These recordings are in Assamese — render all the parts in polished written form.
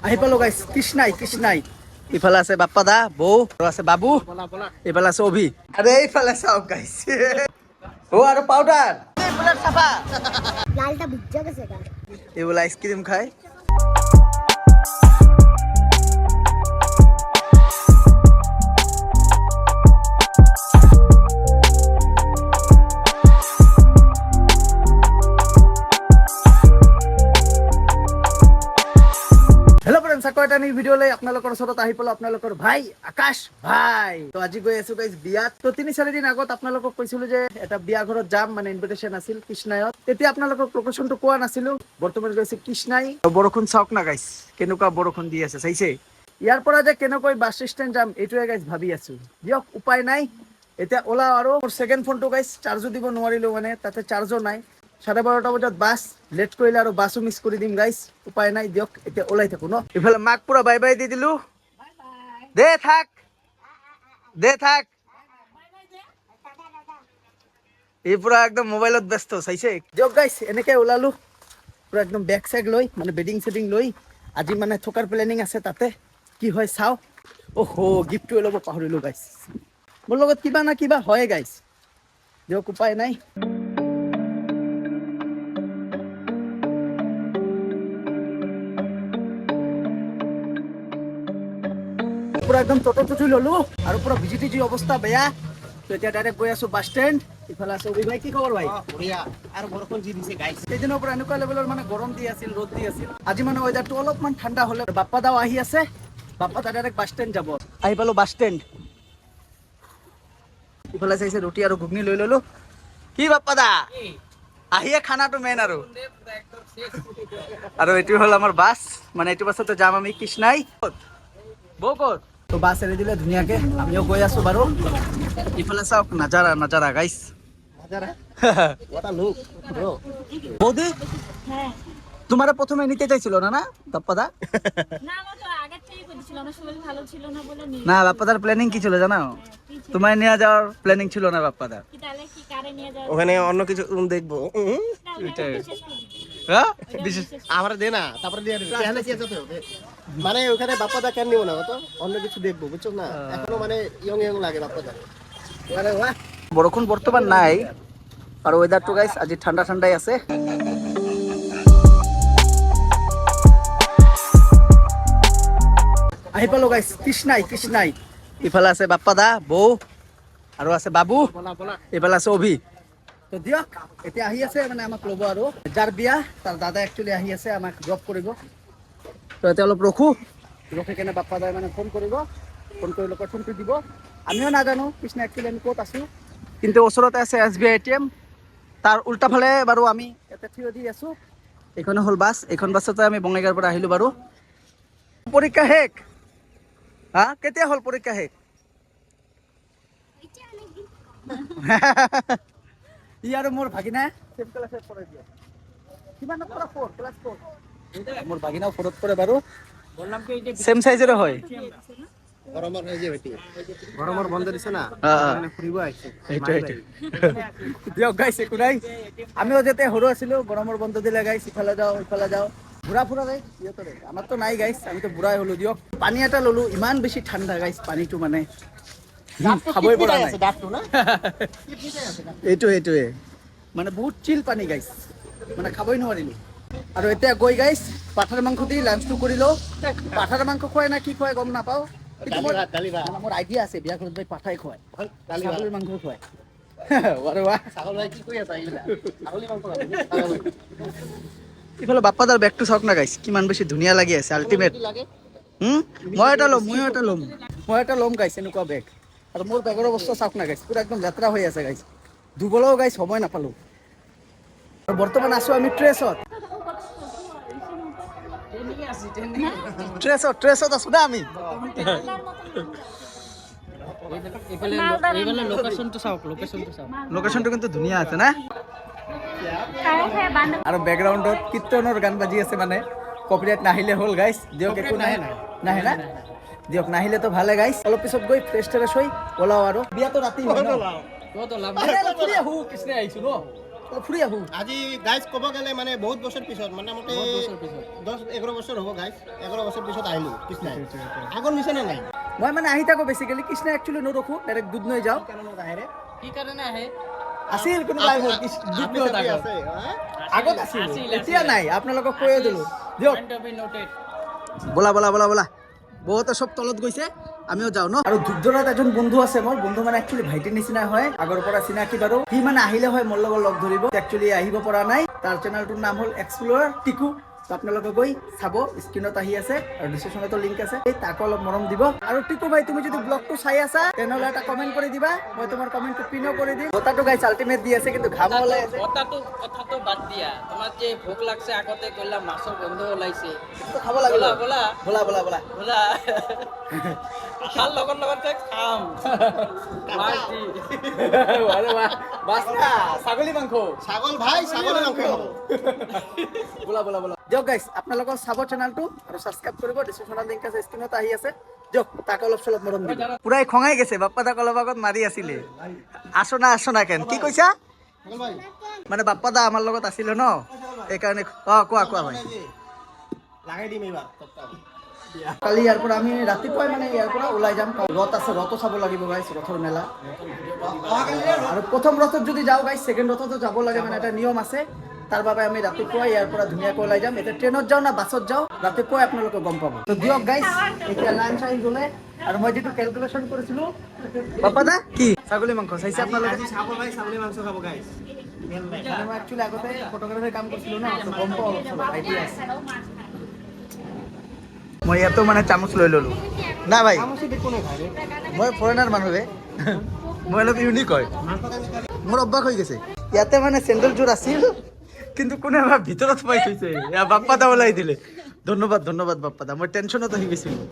আহি পালো গাইছ কৃষ্ণাই কৃষ্ণাই ইফালে আছে বাপ্পা দা বৌ আৰু আছে বাবু ইফালে আছে অভি আৰে এইফালে চাওক গাইছ ও আৰু পাউডাৰ এইফালে চাফা লালটা বুজ্জা গেছে গা এইবোলে আইসক্ৰিম খায় এটা নি ভিডিও লৈ আপোনালোকৰ ওচৰত আহি পালো আপোনালোকৰ ভাই আকাশ ভাই তো আজি গৈ আছো গাইজ বিয়াত তো 3-4 দিন আগত আপোনালোকক কৈছিলো যে এটা বিয়া ঘৰত যাম মানে ইনভিটেশন আছিল কৃষ্ণায়ত তেতিয়া আপোনালোকক লোকেশনটো কোৱা নাছিলো বৰ্তমান গৈছে কৃষ্ণাই বৰষুণ চাওক না গাইজ কেনেকুৱা বৰষুণ দি আছে চাইছে ইয়াৰ পৰা যে কেনেকৈ বাছ ষ্টেণ্ড যাম এইটোৱে গাইজ ভাবি আছো দিয়ক উপায় নাই এতিয়া ওলা আৰু মোৰ সেকেন্ড ফোনটো গাইজ চাৰ্জো দিব নোৱাৰিলো মানে তাতে চাৰ্জো নাই 12:30 বজাত বাস লেট কৰিলে আৰু বাসও মিস কৰি দিম গাইস উপায় নাই দিয়ক এতিয়া ওলাই থাকো ন ইফালে মাক পুৰা বাই বাই দি দিলো বাই বাই দে থাক বাই বাই দে এই পুৰা একদম মোবাইলত ব্যস্ত চাইছে দিয়ক গাইস এনেকে ওলালো পুৰা একদম ব্যাগ স্যাগ লৈ মানে বেডিং সেটিং লৈ আজি মানে থকাৰ প্ল্যানিং আছে তাতে কি হয় চাও ওহো গিফট ল'ব পাহৰিলো গাইস মোৰ লগত কিবা না কিবা হয় গাইস দিয়ক উপায় নাই পুরা একদম টোটো ললো আর পুরা ভিজিটিজি অবস্থা বেয়া তো এটা ডাইরেক্ট গৈ আছো বাস স্ট্যান্ড ইফালে আছে ওই ভাই কি খবর ভাই বঢ়িয়া আর বৰষুণ দি দিছে গাইস সেইদিনৰ পৰা এনেকুৱা লেভেলৰ মানে গৰম দি আছিল ৰ'দ দি আছিল আজি মানে ওয়েদাৰটো অলপমান ঠাণ্ডা হলে বাপ্পা দাও আহি আছে বাপ্পা দা ডাইৰেক্ট বাস স্ট্যান্ড যাব আহি পালো বাস স্ট্যান্ড ইফালে চাইছে ৰুটি আৰু ঘুগনি লৈ ললো কি বাপ্পা দা আহিয়ে খানাটো মেইন আৰু এইটো হল আমাৰ বাস মানে এইটো বাসতে যাম আমি কৃষ্ণাই বকত তো বাস এৰি দিলে ধুনিয়াকে আমিও গৈ আছো বাৰু ইফালে চাওক নাজারা গাইস নাজারা ওটা লুক ব্রো বৌদি হ্যাঁ তোমারে প্রথমে নিতে চাইছিল না বাপ্পাদা না আমি তো আগে থেকেই কইছিল আমার শরীর ভালো ছিল না বলে না বাপ্পাদার প্ল্যানিং কি ছিল জানো তোমায় নিয়ে যাওয়ার প্ল্যানিং ছিল না বাপ্পাদার কি তাহলে কি কারে নিয়ে যাও ওখানে অন্য কিছু দেখবো হ্যাঁ বিশেষ আমার দে না তারপরে দিয়ে দিবি তাহলে কি যেতে হবে মানে ওখানে বাপ্পাদা কেন নিব না তো অন্য কিছু দেখবো বুঝছো না এখনো মানে ইয়ং লাগে বাপ্পাদা আরে বাহ বরক্ষণ বর্তমান নাই আর ওয়েদারটো গাইস আজি ঠান্ডা ঠান্ডাই আছে আহি পালো গাইস কৃষ্ণাই ইফালে আছে বাপ্পা দা বৌ আৰু আছে বাবু ইফালে আছে অভি তো দিয়ক এতিয়া আহি আছে মানে আমাক ল'ব আৰু যাৰ বিয়া তাৰ দাদা একচুয়ালি আহি আছে আমাক ড্ৰপ কৰিব তো এতিয়া অলপ ৰখি কেনে বাপ্পা দাই মানে ফোন কৰিব ফোন কৰি লোকেশ্যনটো দিব আমিও নাজানো কৃষ্ণ একচুয়ালি আমি ক'ত আছো কিন্তু ওচৰতে আছে SBI ATM তাৰ উল্টা ফালে বাৰু আমি এটা থিয় দি আছো এইখন হল বাস এইখন বাসতে আমি বঙাইগাঁৱৰ পৰা আহিলো বাৰু পৰীক্ষা শেষ হা কেতিয়া হল পৰীক্ষা শেষ ই আৰু মোৰ ভাগিনা সেম ক্লাছত পঢ়ে দিয়া কিমানত পৰা 4 ক্লাছ 4 মোৰ ভাগিনাও 4ত পঢ়ে বাৰু বললাম কি এই সেম সাইজের হয় গরমর হয়ে যাবে ঠিক গরমর বন্ধ দিছে না মানে ফুরিব আইছে এইটো দিয়ক গাইছে কুনাই আমিও যেতে হৰু আছিলো গৰমৰ বন্ধ দিলে গাইছ ইফালে যাও ঘুৰা ফুৰা গাইছ ইয়তৰে আমাৰতো নাই গাইছ আমি তো বুঢ়াই হলো দিয়ক পানী এটা ললো ইমান বেছি ঠাণ্ডা গাইছ পানীটো মানে খাবই পৰা নাই ডাকটো না এইটোৱে মানে বহুত চিল পানী গাইছ মানে খাবই নোৱাৰিলো আৰু এতিয়া গৈ গাইছ পাঠাৰ মাংস দি লাঞ্চটো কৰিলো পাঠাৰ মাংস খুৱাই না কি খুৱাই গম নাপাও মোৰ আইডিয়া আছে বিয়া ঘৰত ভাই পাঠাই খুৱাই ছাগলীৰ মাংস খুৱাই আৰে বাহ ছাগল ভাই কি কই আছে ছাগলী মাংস ইফালে বাপ্পাদাৰ বেগটো চাওক না গাইছ কিমান বেছি ধুনীয়া লাগি আছে আল্টিমেট মই এটা লম গাইছ এনেকুৱা বেগ আৰু মোৰ বেগৰ অৱস্থা চাওক না গাইছ পুৰা একদম যাত্ৰা হৈ আছে গাইছ দুবলেও গাইছ সময় নাপালো আৰু বৰ্তমান আছো আমি ট্ৰেছত আছো না আমি লোকেশনটো কিন্তু ধুনীয়া আছে না আৰু ব্যাকগ্ৰাউণ্ডত কীৰ্তনৰ গান বাজি আছে মানে কপিৰাইট নাহিলে হ'ল গাইছ দিয়ক একো নাহে না দিয়ক নাহিলে তো ভালে গাইছ অলপ পিছত গৈ ফ্ৰেছ হৈ ওলাও আৰু বিয়াতো ৰাতি হয় ন কত ওলাম আৰে ফুৰি আহু কৃষ্ণ আহিছো ন ফুৰি আহো আজি গাইজ ক'ব গ'লে মানে বহুত বছৰ পিছত মানে মোটামুটি 10-11 বছৰ হ'ব গাইজ 11 বছৰ পিছত আহিলোঁ কৃষ্ণাই আগৰ নিচিনা নাই মই মানে আহি থাকো বেছিকেলি কৃষ্ণা একচুৱেলি নৰখো ডাইৰেক্ট দুধ নৈ যাওঁ কি কাৰণে আহে আছিল কোনোবা আহিব দুধ নৈ আছে আগত আছিল এতিয়া নাই আপোনালোকক কৈয়ে দিলো দিয়ক পইণ্ট টু বি নোটেড বলা বলা বলা বলা বহুতে চব তলত গৈছে আমিও যাওঁ ন আৰু ধূপধৰাত এজন বন্ধু আছে মোৰ বন্ধু মানে একচুৱেলি ভাইটিৰ নিচিনা হয় আগৰ পৰা চিনাকি বাৰু সি মানে আহিলে হয় মোৰ লগত লগ ধৰিব একচুৱেলি আহিব পৰা নাই তাৰ চেনেলটোৰ নাম হ'ল এক্সপ্ল'ৰাৰ টিকু তো আপোনালোকে গৈ চাব স্ক্ৰীনত আহি আছে আৰু ডিছক্ৰিপশ্যনতো লিংক আছে তাকো অলপ মৰম দিব আৰু টিকু ভাই তুমি যদি ব্লগটো চাই আছা তেনেহ'লে এটা কমেণ্ট কৰি দিবা মই তোমাৰ কমেণ্টটো পিনো কৰি দিম বতাহটো গাইছ আল্টিমেট দি আছে কিন্তু ঘাম ওলাই আছে কথাটো বাদ দিয়া তোমাৰ যে ভোক লাগছে আগতে কইলা মাছৰ গোন্ধ ওলাইছে তো খাব লাগিব বলা বলা বলা বলা বলা খাল লগত লগতে খাম মাছ দি আরে বাহ বাস না ছাগলী মাংস ছাগল ভাই ছাগলের মাংস খাব বলা বলা বলা দিয়ক গাইছ আপোনালোকৰ চাব চেনেলটো আৰু ছাবস্ক্ৰাইব কৰিব ডিছক্ৰিপশ্যনত লিংক আছে স্ক্ৰীনত আহি আছে দিয়ক তাক অলপ চলপ মৰম দিব পুৰাই খঙাই গৈছে বাপ্পা তাক অলপ আগত মাৰি আছিলে আসো না কেন কি কৈছা ছাগল ভাই মানে বাপ্পা দা আমাৰ লগত আছিলে ন সেইকাৰণে কোৱা ভাই লাগাই দিম এইবাৰ টপটাপ কালি ইয়াৰ পৰা আমি ৰাতিপুৱাই মানে ইয়াৰ পৰা ওলাই যাম ৰথ আছে ৰথো চাব লাগিব গাইছ ৰথৰ মেলা আৰু প্ৰথম ৰথত যদি যাওঁ গাইছ ছেকেণ্ড ৰথতো যাব লাগে মানে এটা নিয়ম আছে তাৰ বাবে আমি ৰাতিপুৱা ইয়াৰ পৰা ধুনীয়াকৈ ওলাই যাম এতিয়া ট্ৰেইনত যাওঁ না বাছত যাওঁ ৰাতিপুৱাই আপোনালোকে গম পাব তো দিয়ক গাইছ এতিয়া লাঞ্চ আহি গ'লে আৰু মই যিটো কেলকুলেশ্যন কৰিছিলোঁ বাপ্পা দা কি ছাগলী মাংস চাইছে আপোনালোকে ছাগল ভাই ছাগলী মাংস খাব গাইজ মানে মই একচুৱেলি আগতে ফটোগ্ৰাফাৰ কাম কৰিছিলোঁ ন তো গম পাওঁ অলপ চলপ আইডিয়া আছে মই ইয়াতো মানে চামুচ লৈ ল'লোঁ না ভাই মই ফৰেনাৰ মানুহ ৰে মই অলপ ইউনিক হয় মোৰ অভ্যাস হৈ গৈছে ইয়াতে মানে চেণ্ডেলযোৰ আছিল কিন্তু কোনে আমাৰ ভিতৰত সোমাই থৈছে এয়া বাপ্পা দা ওলাই দিলে ধন্যবাদ বাপ্পা দা মই টেনশ্যনত আহি গৈছিলোঁ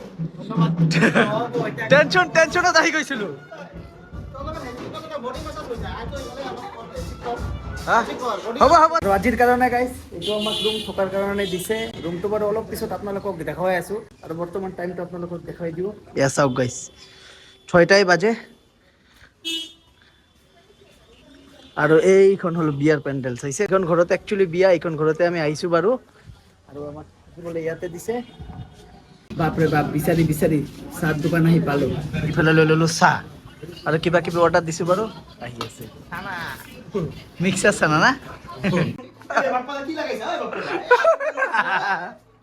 টেনশ্যনত আহি গৈছিলোঁ হ'ব আৰু আজিৰ কাৰণে গাইছ এইটো আমাক ৰুম থকাৰ কাৰণে দিছে ৰুমটো বাৰু অলপ পিছত আপোনালোকক দেখাই আছোঁ আৰু বৰ্তমান টাইমটো আপোনালোকক দেখাই দিওঁ এয়া চাওক গাইছ 6টাই বাজে আৰু এইখন হ'ল বিয়াৰ পেণ্ডেল চাইছে এইখন ঘৰতে একচুৱেলি বিয়া এইখন ঘৰতে আমি আহিছোঁ বাৰু আৰু আমাক বোলে ইয়াতে দিছে বাপৰে বাপ বিচাৰি চাহ দোকান আহি পালোঁ ইফালে লৈ ল'লোঁ চাহ আৰু কিবা কিবি অৰ্ডাৰ দিছোঁ বাৰু আহি আছে মিক্সাৰ চানা না কি লাগাইছা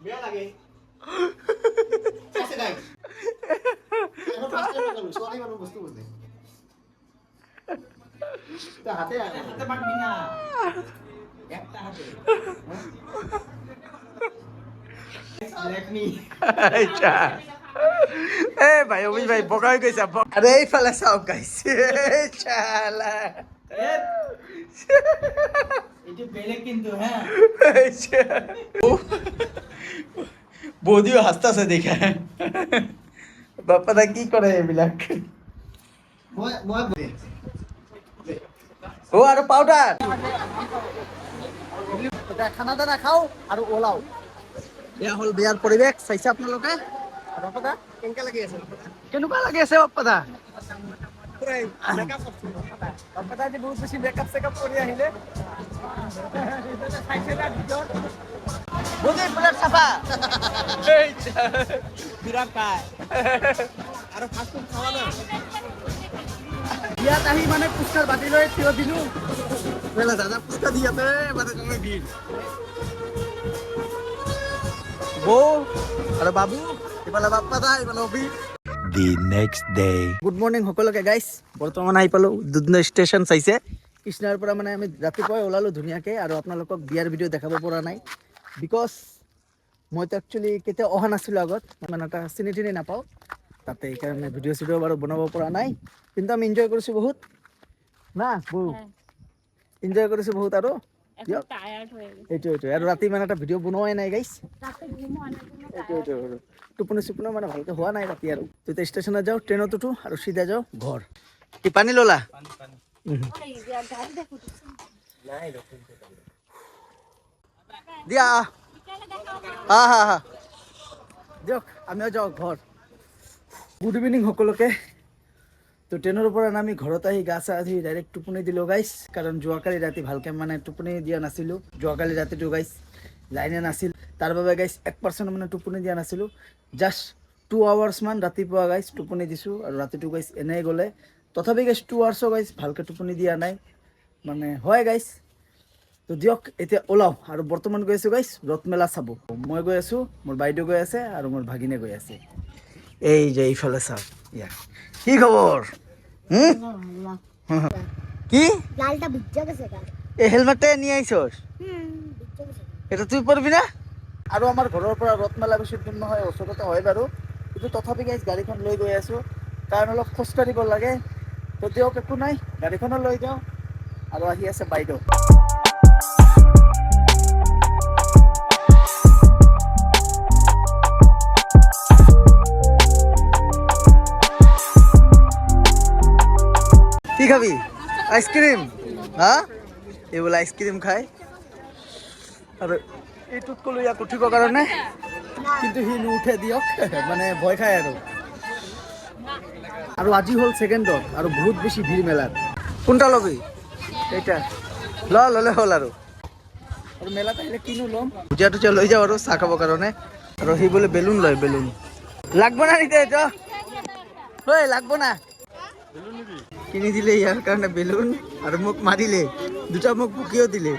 বেয়া লাগে আছে গাইজ এখন ফাৰ্ষ্ট টাইম লাগালো ছোৱালী মানুহ বস্তু বুঝে তা হাতে হাতে পাকবি না একটা হাতে লেট মি আচ্ছা এ ভাই অভি ভাই বগাই গৈছা আরে এইফালে চাওক গাইছ চালা এটা বেলেগ কিন্তু হ্যাঁ বৌদিও হাসতাছে দেখা বাপ্পা দা কি কৰে এইবিলাক মই ও আৰু পাউডাৰ খানা দানা খাও আৰু ওলাও এয়া হ'ল বিয়াৰ পৰিৱেশ চাইছে আপোনালোকে বাপ্পা দা কেনেকা লাগি আছে কেনেকুৱা লাগি আছে বাপ্পা দা বাপ্পা দা আজি বহুত বেছি মেকআপ চেকআপ কৰি আহিলে বৌদি প্লেট চাফা বিৰাট খাই আৰু ফাষ্ট ফুড খাৱা না ইয়াত আহি মানে পুষ্কাৰ বাতি লৈ থিয় দিলো বেলা দাদা পুষ্কা দিয়াতে মানে তুমি ভিৰ বৌ আৰু বাবু ইফালে বাপ্পা দা ইফালে অভি The next day. Good morning সকলোকে গাইছ বৰ্তমান আহি পালোঁ দুধনৈ ষ্টেচন চাইছে কৃষ্ণাৰ পৰা মানে আমি ৰাতিপুৱাই ওলালোঁ ধুনীয়াকৈ আৰু আপোনালোকক বিয়াৰ ভিডিঅ' দেখাব পৰা নাই বিকজ মইতো একচুৱেলি কেতিয়াও অহা নাছিলোঁ আগত মানে এটা চিনি তিনি নাপাওঁ তাতে সেইকাৰণে ভিডিঅ' চিডিঅ' বাৰু বনাব পৰা নাই কিন্তু আমি এনজয় কৰিছোঁ বহুত না বৌ এনজয় কৰিছোঁ বহুত আৰু দিয়ক এইটোৱে আৰু ৰাতি মানে এটা ভিডিঅ' বনোৱাই নাই গাইছ এইটো আৰু টোপনি চোপনি মানে ভালকৈ হোৱা নাই ৰাতি আৰু তেতিয়া ষ্টেচনত যাওঁ ট্ৰেইনত উঠোঁ আৰু চিধা যাওঁ ঘৰ কি পানী ল'লা দিয়া হা দিয়ক আমিও যাওঁ ঘৰ গুড ইভিনিং সকলোকে তো ট্ৰেইনৰ পৰা নামি ঘৰত আহি গা চা ধুই ডাইৰেক্ট টোপনি দিলোঁ গাইছ, কাৰণ যোৱাকালি ৰাতি ভালকৈ মানে টোপনি দিয়া নাছিলোঁ। যোৱাকালি ৰাতিটো গাইছ লাইনে নাছিল, তাৰ বাবে গাইছ 1% মানে টোপনি দিয়া নাছিলোঁ। জাষ্ট 2 আৱাৰ্ছ মান ৰাতিপুৱা গাইছ টোপনি দিছোঁ, আৰু ৰাতিটো গাইছ এনেই গ'লে। তথাপি গাইছ 2 আৱাৰ্ছো গাইছ ভালকৈ টোপনি দিয়া নাই, মানে হয় গাইছ। তো দিয়ক এতিয়া ওলাওঁ, আৰু বৰ্তমান গৈ আছোঁ গাইছ ৰথ মেলা চাব। মই গৈ আছোঁ, মোৰ বাইদেউ গৈ আছে, আৰু মোৰ ভাগিনে গৈ আছে। এই যে এইফালে চাওক, ইয়া কি খবৰ? কি লালটা ভিজা গেছে গা এই হেলমেটটা নিয়ে আইছস? ভিজা গেছে এটা তুই পরবি না? আৰু আমাৰ ঘৰৰ পৰা ৰথ মেলা বেছি দূৰ নহয়, ওচৰতে হয় বাৰু, কিন্তু তথাপি গাইছ গাড়ীখন লৈ গৈ আছোঁ, কাৰণ অলপ খোজকাঢ়িব লাগে। তো দিয়ক একো নাই, গাড়ীখনো লৈ যাওঁ, আৰু আহি আছে বাইদেউ। কি খাবি? আইসক্ৰিম? হ্যাঁ, এই বলে আইসক্ৰিম খায়। আৰু এইটোত ক'লো ইয়াক উঠিবৰ কাৰণে, কিন্তু সি নুঠে দিয়ক, মানে ভয় খায় আৰু। আৰু আজি হ'ল ছেকেণ্ডত, আৰু বহুত বেছি ভিৰ মেলাত। কোনটা ল'বি? এইটা ল'লে হ'ল। আৰু মেলাত আহিলে কিনো ল'ম, ভুজিয়া টুজিয়া লৈ যাওঁ আৰু চাহ খাবৰ কাৰণে। আৰু সি বোলে বেলুন লয়, বেলুন লাগব না নিতে এইটো? ঐ লাগব না? কিনি দিলে ইয়াৰ কাৰণে বেলুন, আৰু মোক মাৰিলে, দুটা মোক বকিও দিলে।